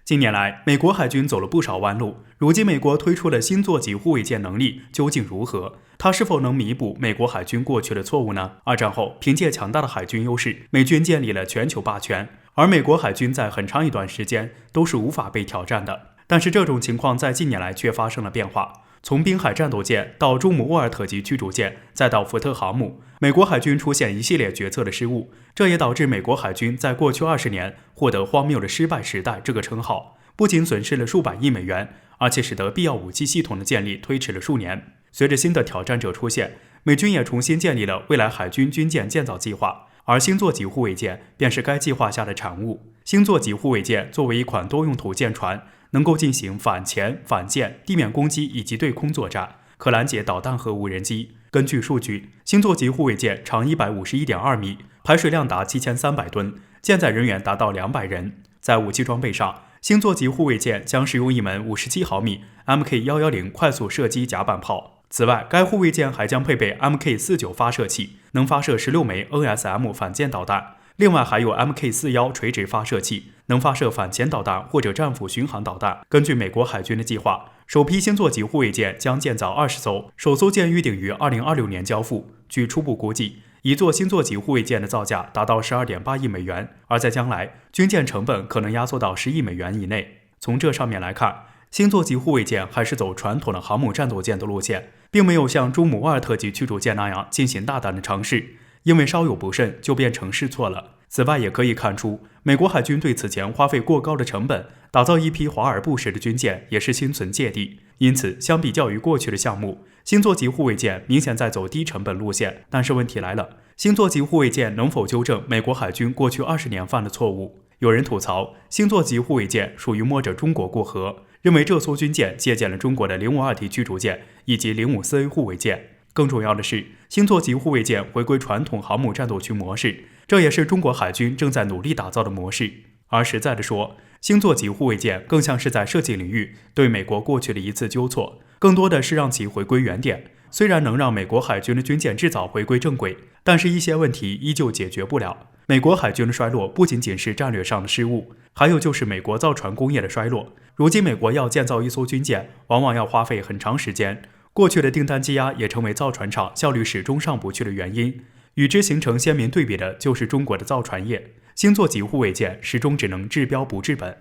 近年来，美国海军走了不少弯路。如今，美国推出了新座级护卫舰能力究竟如何？它是否能弥补美国海军过去的错误呢？二战后，凭借强大的海军优势，美军建立了全球霸权，而美国海军在很长一段时间都是无法被挑战的。但是这种情况在近年来却发生了变化。从滨海战斗舰到朱姆沃尔特级驱逐舰，再到福特航母，美国海军出现一系列决策的失误，这也导致美国海军在过去20年获得荒谬的失败时代这个称号，不仅损失了数百亿美元，而且使得必要武器系统的建立推迟了数年。随着新的挑战者出现，美军也重新建立了未来海军军舰建造计划，而星座级护卫舰便是该计划下的产物。星座级护卫舰作为一款多用途舰船，能够进行反潜、反舰、地面攻击以及对空作战，可拦截导弹和无人机。根据数据，星座级护卫舰长151.2米，排水量达7300吨，舰载人员达到200人。在武器装备上，星座级护卫舰将使用一门57毫米 Mk110快速射击甲板炮。此外，该护卫舰还将配备 Mk49发射器，能发射16枚 NSM 反舰导弹。另外还有 Mk41垂直发射器，能发射反潜导弹或者战斧巡航导弹。根据美国海军的计划，首批星座级护卫舰将建造20艘，首艘舰预定于2026年交付。据初步估计，一座星座级护卫舰的造价达到12.8亿美元，而在将来，军舰成本可能压缩到10亿美元以内。从这上面来看，星座级护卫舰还是走传统的航母战斗舰的路线，并没有像朱姆沃尔特级驱逐舰那样进行大胆的尝试，因为稍有不慎就变成试错了。此外，也可以看出，美国海军对此前花费过高的成本打造一批华而不实的军舰也是心存芥蒂。因此，相比较于过去的项目，星座级护卫舰明显在走低成本路线。但是问题来了，星座级护卫舰能否纠正美国海军过去20年犯的错误？有人吐槽，星座级护卫舰属于摸着中国过河，认为这艘军舰借鉴了中国的052级驱逐舰以及054A护卫舰。更重要的是，星座级护卫舰回归传统航母战斗群模式，这也是中国海军正在努力打造的模式。而实在的说，星座级护卫舰更像是在设计领域对美国过去的一次纠错，更多的是让其回归原点。虽然能让美国海军的军舰制造回归正轨，但是一些问题依旧解决不了。美国海军的衰落不仅仅是战略上的失误，还有就是美国造船工业的衰落。如今美国要建造一艘军舰，往往要花费很长时间，过去的订单积压也成为造船厂效率始终上不去的原因。与之形成鲜明对比的就是中国的造船业，星座级护卫舰始终只能治标不治本。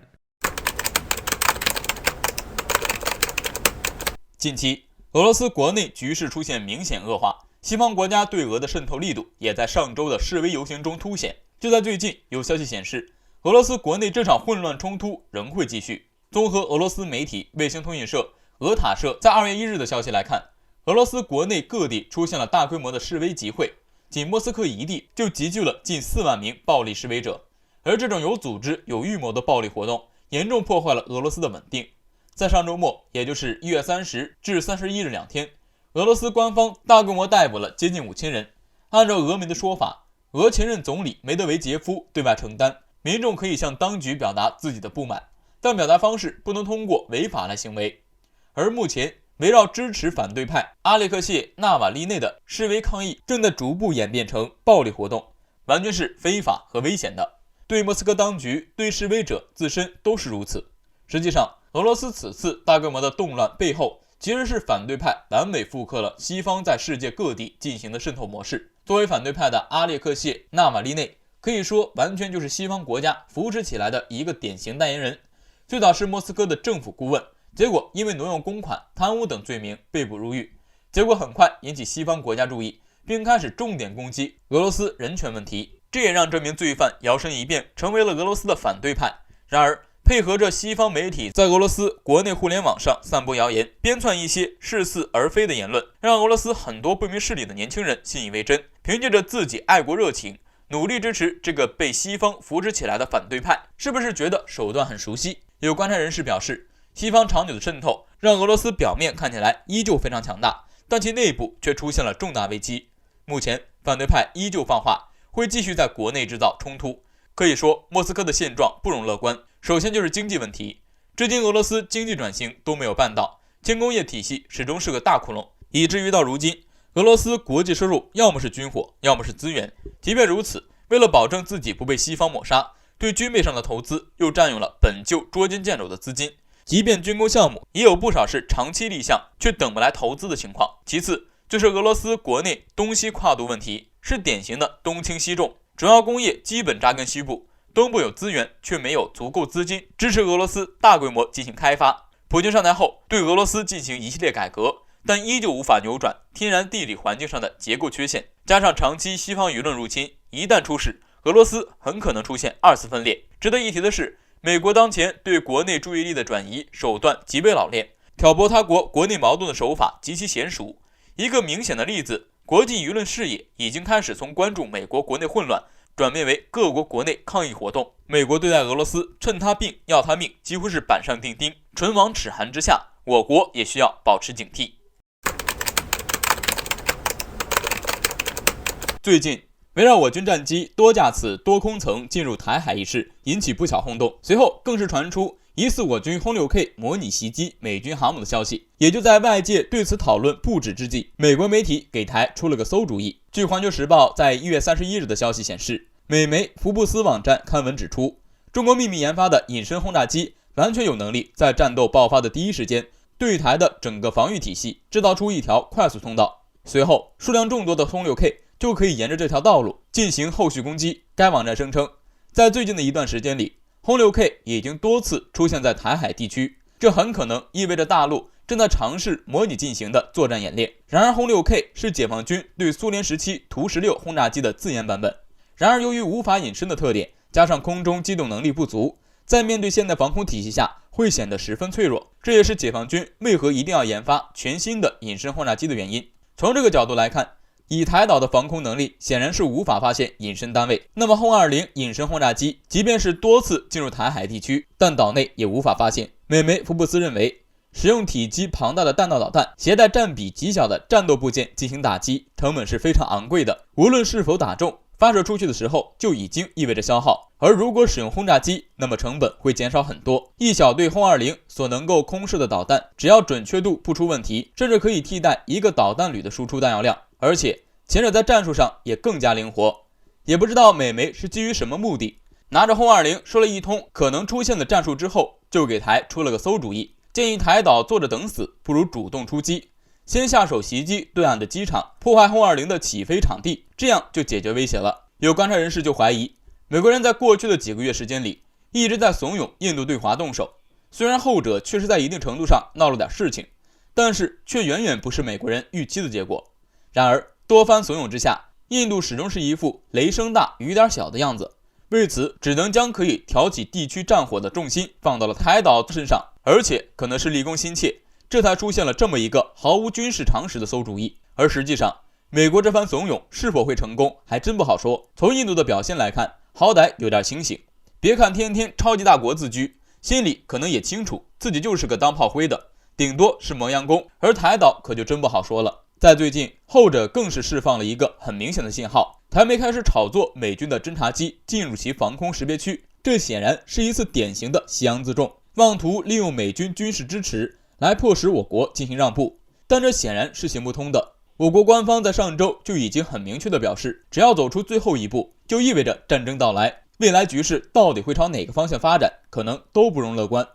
近期，俄罗斯国内局势出现明显恶化，西方国家对俄的渗透力度也在上周的示威游行中凸显。就在最近，有消息显示，俄罗斯国内这场混乱冲突仍会继续。综合俄罗斯媒体卫星通讯社、俄塔社在2月1日的消息来看，俄罗斯国内各地出现了大规模的示威集会，仅莫斯科一地就集聚了近4万名暴力示威者。而这种有组织、有预谋的暴力活动，严重破坏了俄罗斯的稳定。在上周末，也就是1月30至31日2天，俄罗斯官方大规模逮捕了接近5000人。按照俄媒的说法，俄前任总理梅德韦杰夫对外承担，民众可以向当局表达自己的不满，但表达方式不能通过违法来行为。而目前，围绕支持反对派阿列克谢·纳瓦利内的示威抗议正在逐步演变成暴力活动，完全是非法和危险的。对莫斯科当局、对示威者自身都是如此。实际上，俄罗斯此次大规模的动乱背后，其实是反对派完美复刻了西方在世界各地进行的渗透模式。作为反对派的阿列克谢·纳瓦利内，可以说完全就是西方国家扶持起来的一个典型代言人。最早是莫斯科的政府顾问，结果因为挪用公款、贪污等罪名被捕入狱，结果很快引起西方国家注意，并开始重点攻击俄罗斯人权问题。这也让这名罪犯摇身一变，成为了俄罗斯的反对派。然而，配合着西方媒体在俄罗斯国内互联网上散播谣言，编纂一些似是而非的言论，让俄罗斯很多不明事理的年轻人信以为真，凭借着自己爱国热情，努力支持这个被西方扶持起来的反对派。是不是觉得手段很熟悉？有观察人士表示，西方长久的渗透让俄罗斯表面看起来依旧非常强大，但其内部却出现了重大危机。目前，反对派依旧放话，会继续在国内制造冲突。可以说，莫斯科的现状不容乐观。首先就是经济问题，至今俄罗斯经济转型都没有办到，轻工业体系始终是个大窟窿，以至于到如今，俄罗斯国际收入要么是军火，要么是资源。即便如此，为了保证自己不被西方抹杀，对军备上的投资又占用了本就捉襟见肘的资金，即便军工项目也有不少是长期立项却等不来投资的情况。其次就是俄罗斯国内东西跨度问题，是典型的东轻西重，主要工业基本扎根西部，东部有资源却没有足够资金支持俄罗斯大规模进行开发。普京上台后对俄罗斯进行一系列改革，但依旧无法扭转天然地理环境上的结构缺陷，加上长期西方舆论入侵，一旦出事，俄罗斯很可能出现二次分裂。值得一提的是，美国当前对国内注意力的转移手段极为老练，挑拨他国国内矛盾的手法极其娴熟。一个明显的例子，国际舆论视野已经开始从关注美国国内混乱转变为各国国内抗议活动。美国对待俄罗斯趁他病要他命，几乎是板上钉钉，唇亡齿寒之下，我国也需要保持警惕。最近围绕我军战机多架次多空层进入台海一事引起不小轰动，随后更是传出疑似我军轰6K 模拟袭击美军航母的消息。也就在外界对此讨论不止之际，美国媒体给台出了个馊主意。据环球时报在1月31日的消息显示，美媒福布斯网站刊文指出，中国秘密研发的隐身轰炸机完全有能力在战斗爆发的第一时间对台的整个防御体系制造出一条快速通道，随后数量众多的轰6K 就可以沿着这条道路进行后续攻击。该网站声称，在最近的一段时间里，轰6K 已经多次出现在台海地区，这很可能意味着大陆正在尝试模拟进行的作战演练。然而轰6K 是解放军对苏联时期图16轰炸机的自研版本，然而由于无法隐身的特点，加上空中机动能力不足，在面对现代防空体系下会显得十分脆弱，这也是解放军为何一定要研发全新的隐身轰炸机的原因。从这个角度来看，以台岛的防空能力显然是无法发现隐身单位，那么轰20隐身轰炸机即便是多次进入台海地区，但岛内也无法发现。美媒福布斯认为，使用体积庞大的弹道导弹携带占比极小的战斗部件进行打击，成本是非常昂贵的，无论是否打中，发射出去的时候就已经意味着消耗，而如果使用轰炸机，那么成本会减少很多。一小队轰20所能够空射的导弹，只要准确度不出问题，甚至可以替代一个导弹旅的输出弹药量，而且前者在战术上也更加灵活。也不知道美媒是基于什么目的，拿着轰20说了一通可能出现的战术之后，就给台出了个馊主意，建议台岛坐着等死，不如主动出击，先下手袭击对岸的机场，破坏轰20的起飞场地，这样就解决威胁了。有观察人士就怀疑，美国人在过去的几个月时间里一直在怂恿印度对华动手，虽然后者确实在一定程度上闹了点事情，但是却远远不是美国人预期的结果。然而多番怂恿之下，印度始终是一副雷声大雨点小的样子，为此只能将可以挑起地区战火的重心放到了台岛身上，而且可能是立功心切，这才出现了这么一个毫无军事常识的馊主意。而实际上，美国这番怂恿是否会成功还真不好说。从印度的表现来看，好歹有点清醒，别看天天超级大国自居，心里可能也清楚自己就是个当炮灰的，顶多是磨洋工。而台岛可就真不好说了，在最近，后者更是释放了一个很明显的信号，台媒开始炒作美军的侦察机进入其防空识别区，这显然是一次典型的挟洋自重，妄图利用美军军事支持来迫使我国进行让步，但这显然是行不通的。我国官方在上周就已经很明确地表示，只要走出最后一步，就意味着战争到来，未来局势到底会朝哪个方向发展，可能都不容乐观。